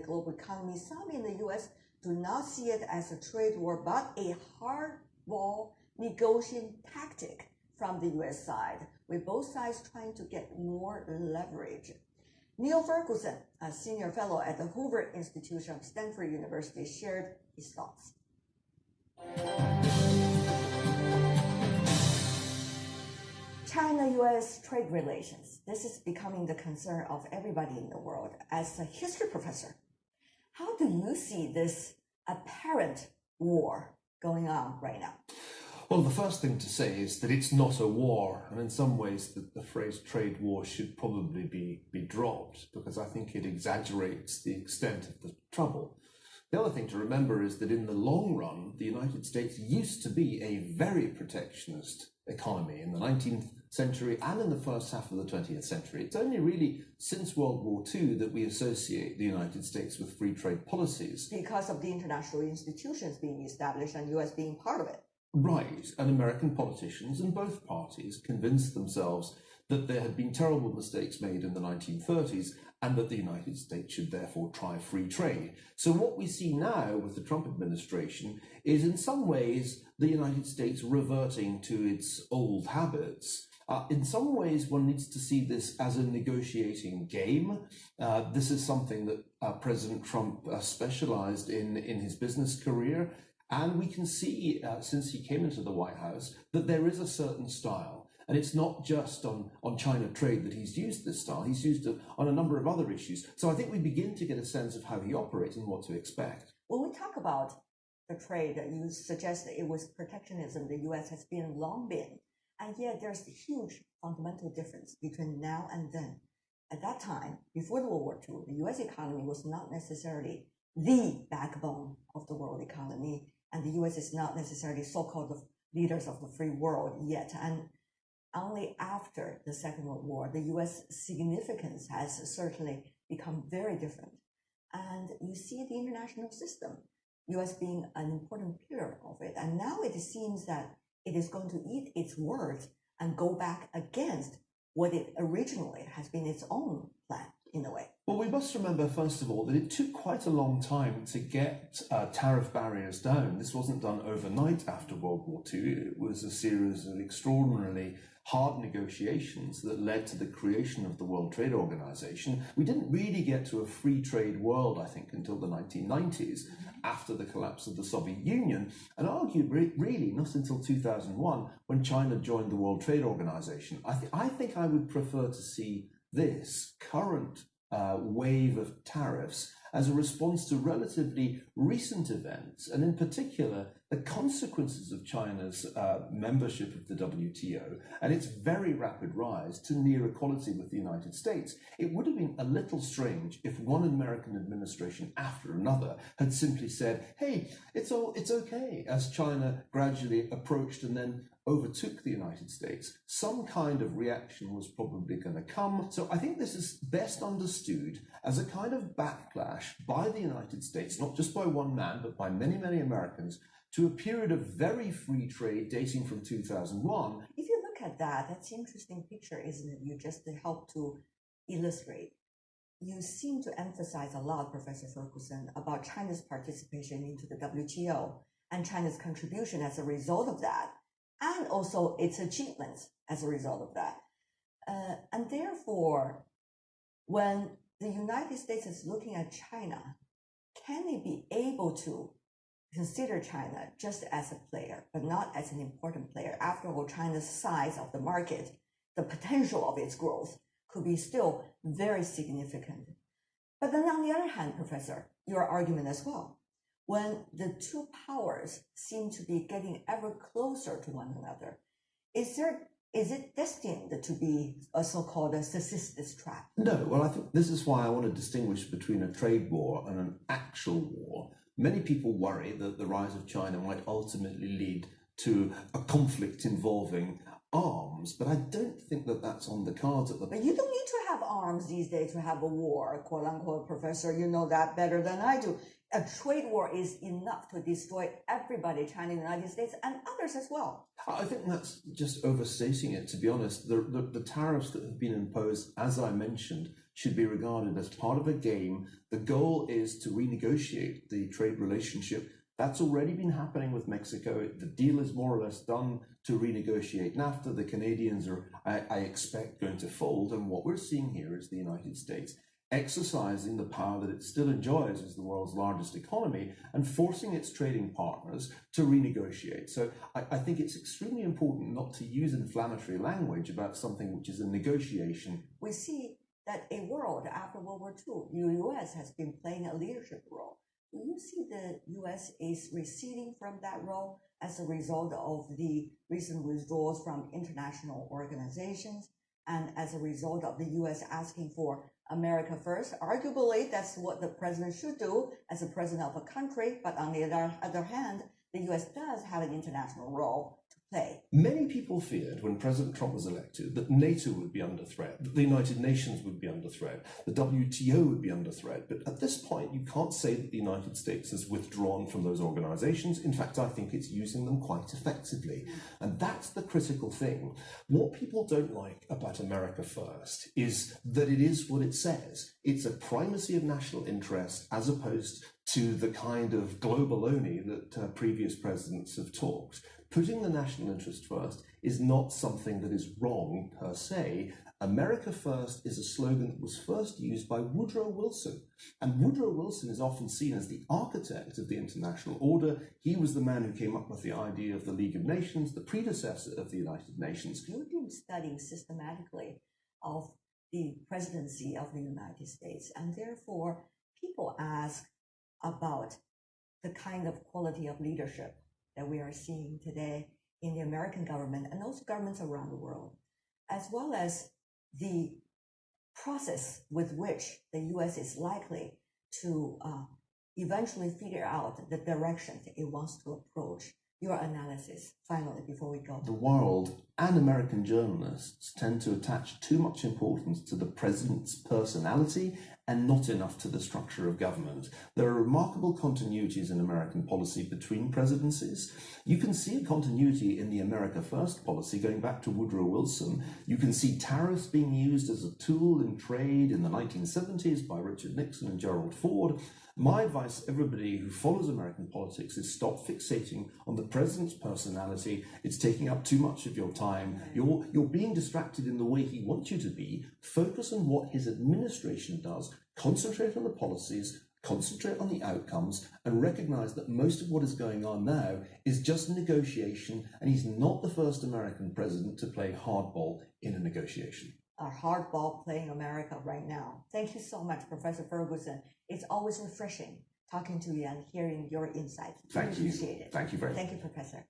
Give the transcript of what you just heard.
global economy, some in the US do not see it as a trade war, but a hardball negotiating tactic from the US side, with both sides trying to get more leverage. Neal Ferguson, a senior fellow at the Hoover Institution of Stanford University, shared his thoughts. China-US trade relations. This is becoming the concern of everybody in the world. As a history professor, how do you see this apparent war going on right now? Well, the first thing to say is that it's not a war, and in some ways the phrase trade war should probably be dropped, because I think it exaggerates the extent of the trouble. The other thing to remember is that in the long run, the United States used to be a very protectionist economy in the 19th century and in the first half of the 20th century. It's only really since World War II that we associate the United States with free trade policies. Because of the international institutions being established and US being part of it. Right, and American politicians in both parties convinced themselves that there had been terrible mistakes made in the 1930s and that the United States should therefore try free trade. So what we see now with the Trump administration is in some ways the United States reverting to its old habits. In some ways, one needs to see this as a negotiating game. This is something that President Trump specialized in his business career. And we can see, since he came into the White House, that there is a certain style. And it's not just on China trade that he's used this style. He's used it on a number of other issues. So I think we begin to get a sense of how he operates and what to expect. When we talk about the trade, you suggest that it was protectionism the U.S. has long been. And yet there's a huge fundamental difference between now and then. At that time, before the World War II, the U.S. economy was not necessarily the backbone of the world economy. And the U.S. is not necessarily so-called the leaders of the free world yet. And only after the Second World War, the U.S. significance has certainly become very different. And you see the international system, U.S. being an important pillar of it. And now it seems that it is going to eat its words and go back against what it originally has been its own plan, in a way. Well, we must remember, first of all, that it took quite a long time to get tariff barriers down. This wasn't done overnight after World War II. It was a series of extraordinarily hard negotiations that led to the creation of the World Trade Organization. We didn't really get to a free trade world, I think, until the 1990s, after the collapse of the Soviet Union, and arguably really not until 2001, when China joined the World Trade Organization. I think I would prefer to see this current wave of tariffs as a response to relatively recent events, and in particular, the consequences of China's membership of the WTO and its very rapid rise to near equality with the United States. It would have been a little strange if one American administration after another had simply said, hey, it's okay, as China gradually approached and then overtook the United States. Some kind of reaction was probably going to come. So I think this is best understood as a kind of backlash by the United States, not just by one man, but by many, many Americans, to a period of very free trade dating from 2001. If you look at that, that's an interesting picture, isn't it? You just help to illustrate. You seem to emphasize a lot, Professor Ferguson, about China's participation into the WTO and China's contribution as a result of that, and also its achievements as a result of that. And therefore, when the United States is looking at China, can it be able to consider China just as a player, but not as an important player? After all, China's size of the market, the potential of its growth could be still very significant. But then on the other hand, Professor, your argument as well, when the two powers seem to be getting ever closer to one another, is it destined to be a so-called secessionist trap? No, well, I think this is why I want to distinguish between a trade war and an actual war. Many people worry that the rise of China might ultimately lead to a conflict involving arms, but I don't think that that's on the cards at the moment. But you don't need to have arms these days to have a war, quote unquote, Professor. You know that better than I do. A trade war is enough to destroy everybody, China, the United States, and others as well. I think that's just overstating it, to be honest. The tariffs that have been imposed, as I mentioned, should be regarded as part of a game. The goal is to renegotiate the trade relationship. That's already been happening with Mexico. The deal is more or less done to renegotiate NAFTA. The Canadians are, I expect, going to fold. And what we're seeing here is the United States exercising the power that it still enjoys as the world's largest economy and forcing its trading partners to renegotiate. So I think it's extremely important not to use inflammatory language about something which is a negotiation. We see that a world after World War II, the U.S. has been playing a leadership role. Do you see the U.S. is receding from that role as a result of the recent withdrawals from international organizations and as a result of the U.S. asking for America first? Arguably, that's what the president should do as a president of a country, but on the other hand, the U.S. does have an international role to play. Many people feared when President Trump was elected that NATO would be under threat, that the United Nations would be under threat, the WTO would be under threat. But at this point, you can't say that the United States has withdrawn from those organizations. In fact, I think it's using them quite effectively. And that's the critical thing. What people don't like about America First is that it is what it says. It's a primacy of national interest as opposed to the kind of global-only that previous presidents have talked. Putting the national interest first is not something that is wrong per se. America First is a slogan that was first used by Woodrow Wilson. And Woodrow Wilson is often seen as the architect of the international order. He was the man who came up with the idea of the League of Nations, the predecessor of the United Nations. You've been studying systematically of the presidency of the United States, and therefore people ask about the kind of quality of leadership that we are seeing today in the American government and also governments around the world, as well as the process with which the U.S. is likely to eventually figure out the direction it wants to approach. Your analysis, finally, before we go. The world and American journalists tend to attach too much importance to the president's personality and not enough to the structure of government. There are remarkable continuities in American policy between presidencies. You can see a continuity in the America First policy going back to Woodrow Wilson. You can see tariffs being used as a tool in trade in the 1970s by Richard Nixon and Gerald Ford. My advice to everybody who follows American politics is stop fixating on the president's personality. It's taking up too much of your time. You're being distracted in the way he wants you to be. Focus on what his administration does. Concentrate on the policies, concentrate on the outcomes, and recognize that most of what is going on now is just negotiation, and he's not the first American president to play hardball in a negotiation. A hardball playing America right now. Thank you so much, Professor Ferguson. It's always refreshing talking to you and hearing your insights. Thank you. Appreciate it. Thank you very much. Thank you, Professor.